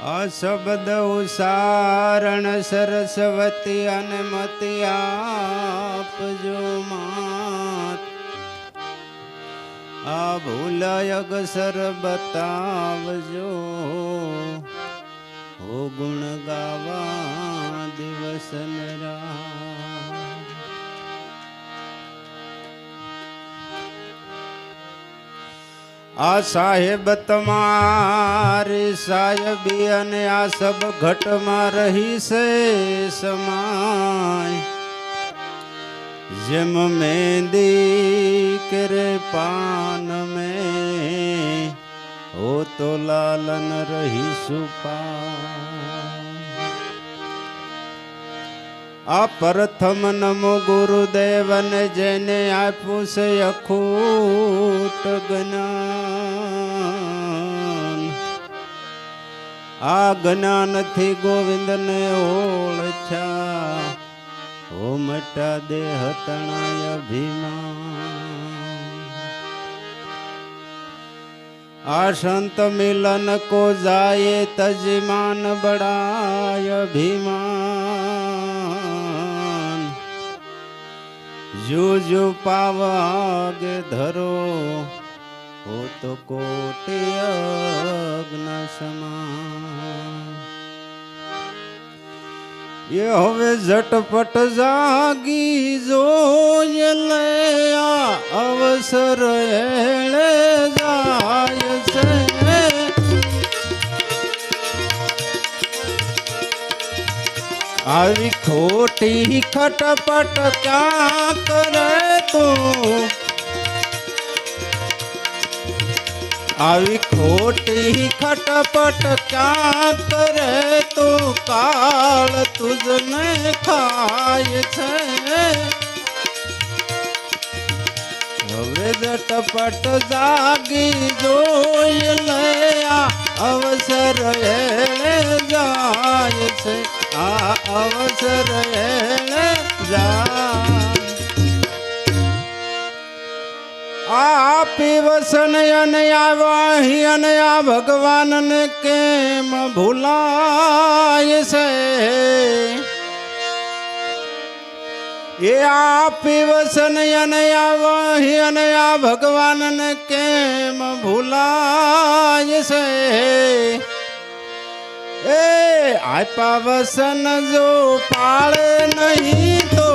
અશબ્દ ઉસારણ સરસ્વતી અને મતી આપજો માત આ ભૂલયગ સર બતાવજો હો ગુણ ગાવા દિવસ ને રાત આ સાહેબ તમારી સાહેબી અને આ સબ ઘટમાં રહી છે સમાય જેમ મહેંદી કરે પાન में हो तो लालन रही सुपा આ પ્રથમ નમો ગુરુદેવન જેને આપ્યું છે અખૂટ જ્ઞાન આ જ્ઞાનથી ગોવિંદને ઓળખ્યા હો મટા દેહ તણાય અભિમાન આ સંત મિલન કો જાયે તજમાન બડાય અભિમાન जो जो पावागे धरो हो तो कोटि अग्न समान ये हवे झटपट जागी जोय ले आ अवसर एळे जाय से આવી ખોટી ખટપટ ક્યાં કરે તું આવી ખોટી ખટપટ ક્યાં કરે તું કાળ તુજને ખાય છે હવે ઝટપટ જાગી જોઈ લે આ અવસર એળે જાય છે આ અવસર એળે આપી વસન અને આવાહી અને આ ભગવાનને કેમ ભૂલાય છે એ આપી વસન અને આવાહી અને આ ભગવાનને કેમ ભૂલાય છે એ આપા વસન જો પાળે નહીં તો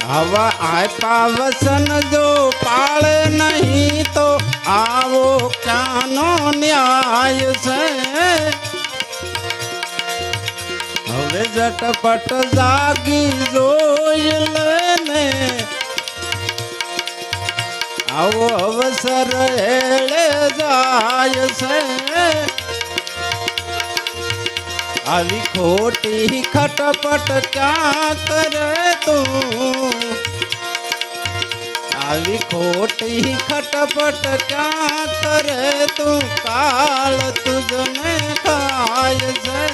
हवा आपा वसन जो पाले नहीं तो आवो क्यानो न्याय से हवे झटपट जागी जोई लेने आवो अवसर एळे जाय से આવી ખોટી ખટપટ ક્યાં કરે તું આવી ખોટી ખટપટ ક્યાં કરે તું કાળ તુજને ખાય છે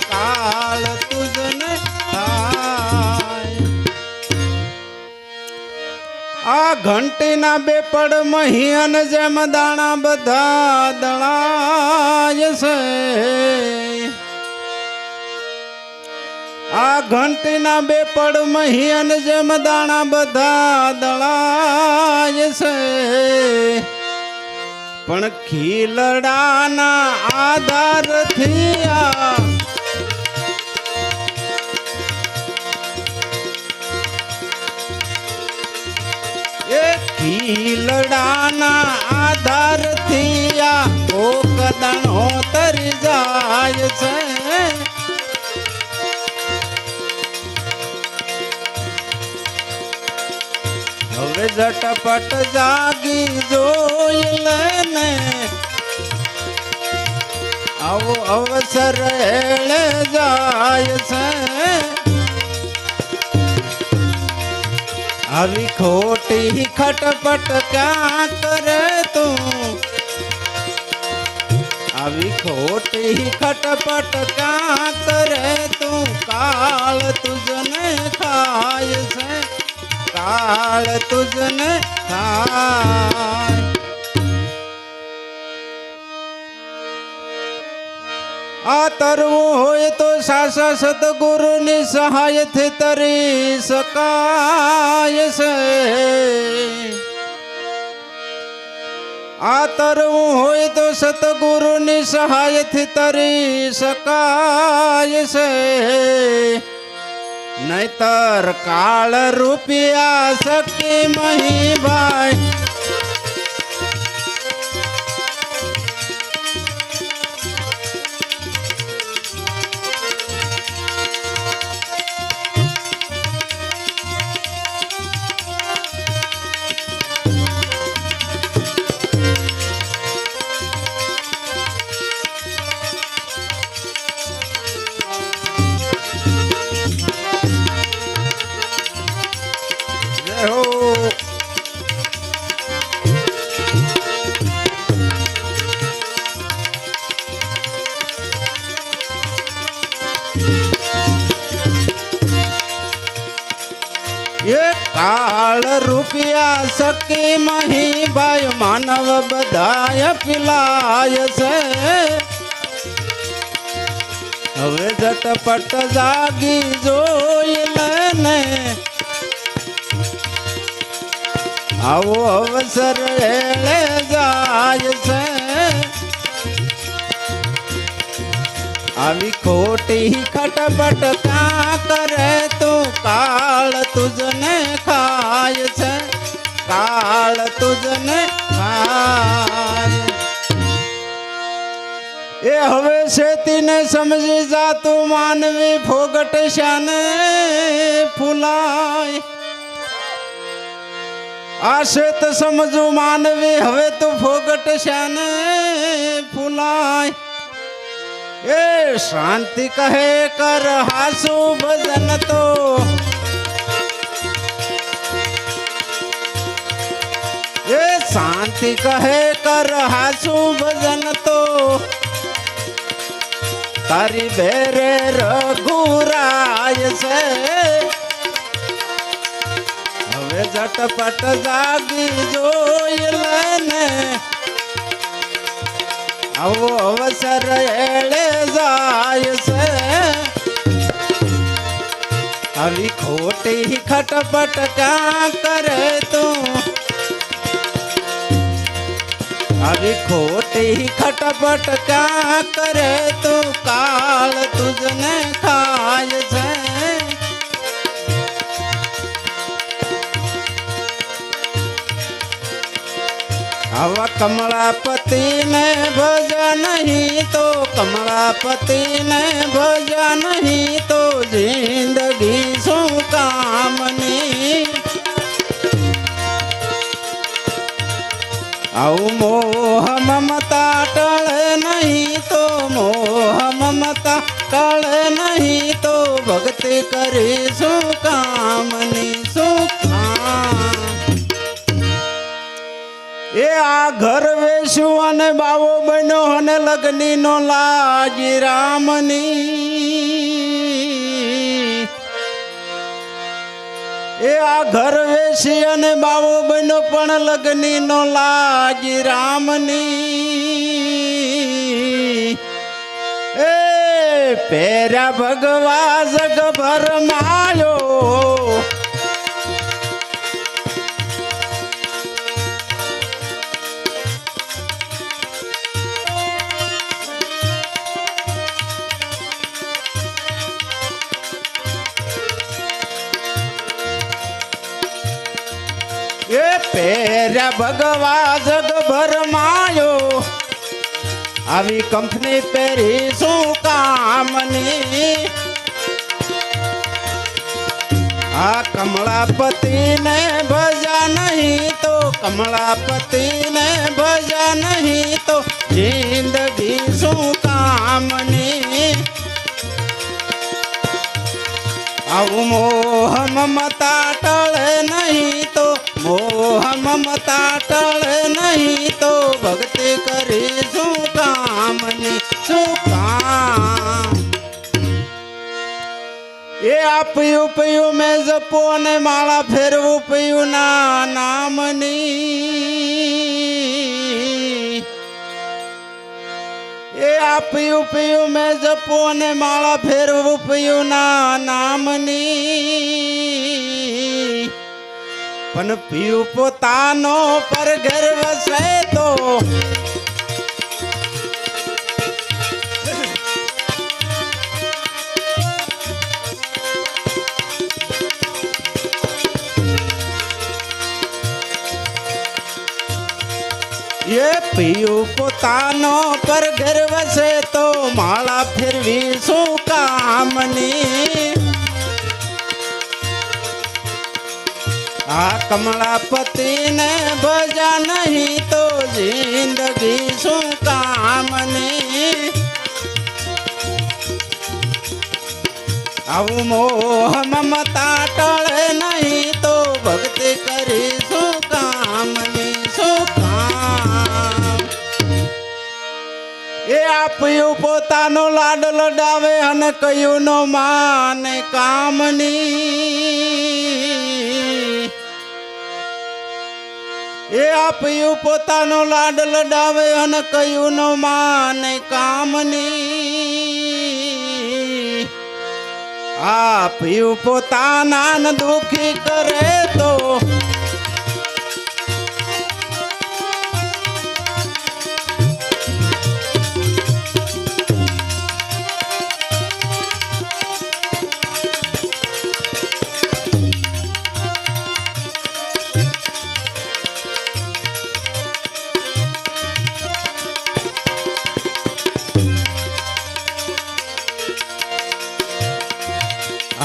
કાળ તુજને ખાય આ ઘંટીના બે પડ મહિયન જેમ દાણા બધા દળાય છે આ ઘંટીના બે પડ મહિયન જેમ દાણા બધા દળાય છે પણ ખીલડાના આધારથી આ એ ખીલડાના આધારથી આ કોકદણો તરી જાય છે હવે ઝટપટ જાગી જોઈ લેને આવો અવસર એળે જાય છે આવી ખોટી ખટપટ ક્યાં કરે તું આવી ખોટી ખટપટ ક્યાં કરે તું કાળ તુજને ખાય છે કાળ તુજને ખાય આ તરવું હોય તો સાસા સદગુરુની સહાયથી તરી શકાય છે આ તરવું હોય તો સતગુરુની સહાયથી તરી શકાય છે નહીતર કાળ રૂપિયા સખી મહીભાઈ કાળ રૂપિયા સકી મહીભાઈ માનવ બધાય પીલાય છે હવે ઝટપટ જાગી જોઈ લેને આવો અવસર એળે જાય છે આવી ખોટી ખટપટ ક્યાં કરે તું કાળ તુજને ખાય છે કાળ તુજને ખાય એ હવે શેતીને સમજી જાતું માનવી ફોગટ શાને ફૂલાય આ શેત સમજુ માનવી હવે તું ફોગટ શાને ફૂલાય એ શાંતિ કહે કર હાસુ ભજન તો એ શાંતિ કહે કર હાસુ ભજન તો તારી બેરે રઘુરાય છે હવે ઝટપટ જાગી જોઈ લેને આવો અવસર એળે જાય છે આવી ખોટી ખટપટ ક્યાં કરે તું આવી ખોટી ખટપટ ક્યાં કરે તું કાળ તુજને ખાય છે આવા કમળાપતિ ને ભજ નહીં તો કમળાપતિ ને ભજ નહીં તો જિંદગી શું કામની આવું મોહ મમતા ટળે નહીં તો મોહ મમતા ટળે નહીં તો ભક્તિ કરી શું કામની શું કામ એ આ ઘર વેશ્યું અને બાવો બન્યો અને લગ્ની નો લાજી રામની એ આ ઘર વેશી અને બાવો બન્યો પણ લગ્ની નો લાજી રામની એ પેરા ભગવા જગ ભર માયો એ પેરા ભગવા જગ ભર માયો આવી કંપની પેરી શું કામની આ કમળાપતિ ને ભજા નહીં તો કમળાપતિ ને ભજા નહીં તો જિંદગી શું કામની આવું મોહ મમતા ટળે નહીં મોહ મમતા ટળે નહીં તો ભક્તિ કરી શું કામની શું કામ. એ આપ્યું પયું મેં જપો અને માળા ફેરવું પયું ના નામની. એ આપ્યું પયું મેં જપો અને માળા ફેરવું પયું ના નામની. પણ પીયું પોતાનો પર ઘર વસે તો એ પીયું પોતાનો પર ઘર વસે તો માળા ફેરવી શું કામની. આ કમળાપતિને ભજા નહીં તો જિંદગી શું કામની. આવું મોહ મમતા ટળે નહીં તો ભક્તિ કરી શું કામની શું કામ. એ આપ્યું પોતાનો લાડ લડાવે અને કયું નો માને કામની. એ આપ્યું પોતાનો લાડ લડાવે અને કયું નો માને કામની. આપ્યું પોતાના દુખી કરે તો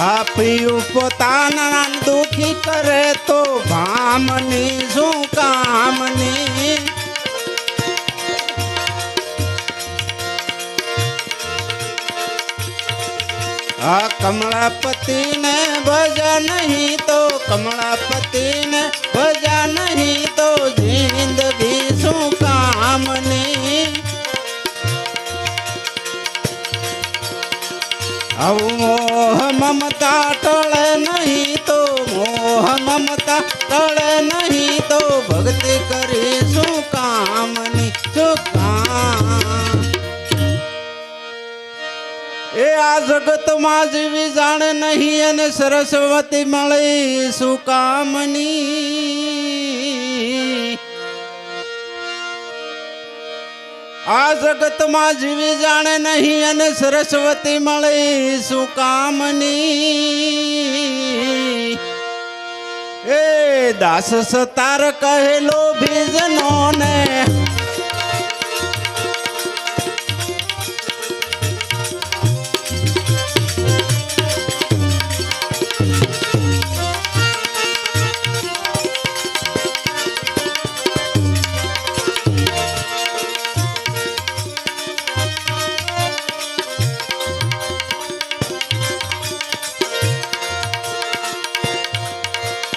આપ્યું પોતાના દુખી કરે તો ભામની શું કામની. આ કમળાપતિને ભજા નહીં તો કમળાપતિને ભજા નહીં તો જિંદગી શું કામની. આવું મોહ મમતા ટળે નહીં તો મોહ મમતા ટળે નહીં તો ભક્તિ કરી શું કામની શું કામ. એ આ જગતમાં જીવી જાણે નહીં અને સરસ્વતી મળી શું કામની. આ જગતમાં જીવી જાણે નહીં અને સરસ્વતી મળી શું કામની. એ દાસ સતાર કહેલો ભીજનો ને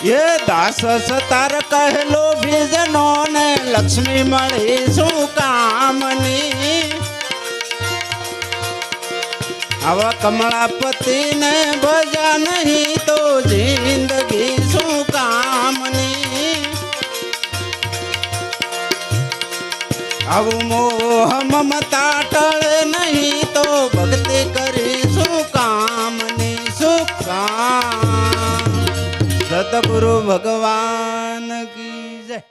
એ દાસ સતાર કહેલો ભીજનો ને લક્ષ્મી મળી શું કામની. આવા કમળાપતિને ભજા નહીં તો જિંદગી શું કામની. આવું મોહ મમતા ટળે નહીં તો ભક્તિ કરી શું કામની શું કામ. સતગુરુ ભગવાન કી જય.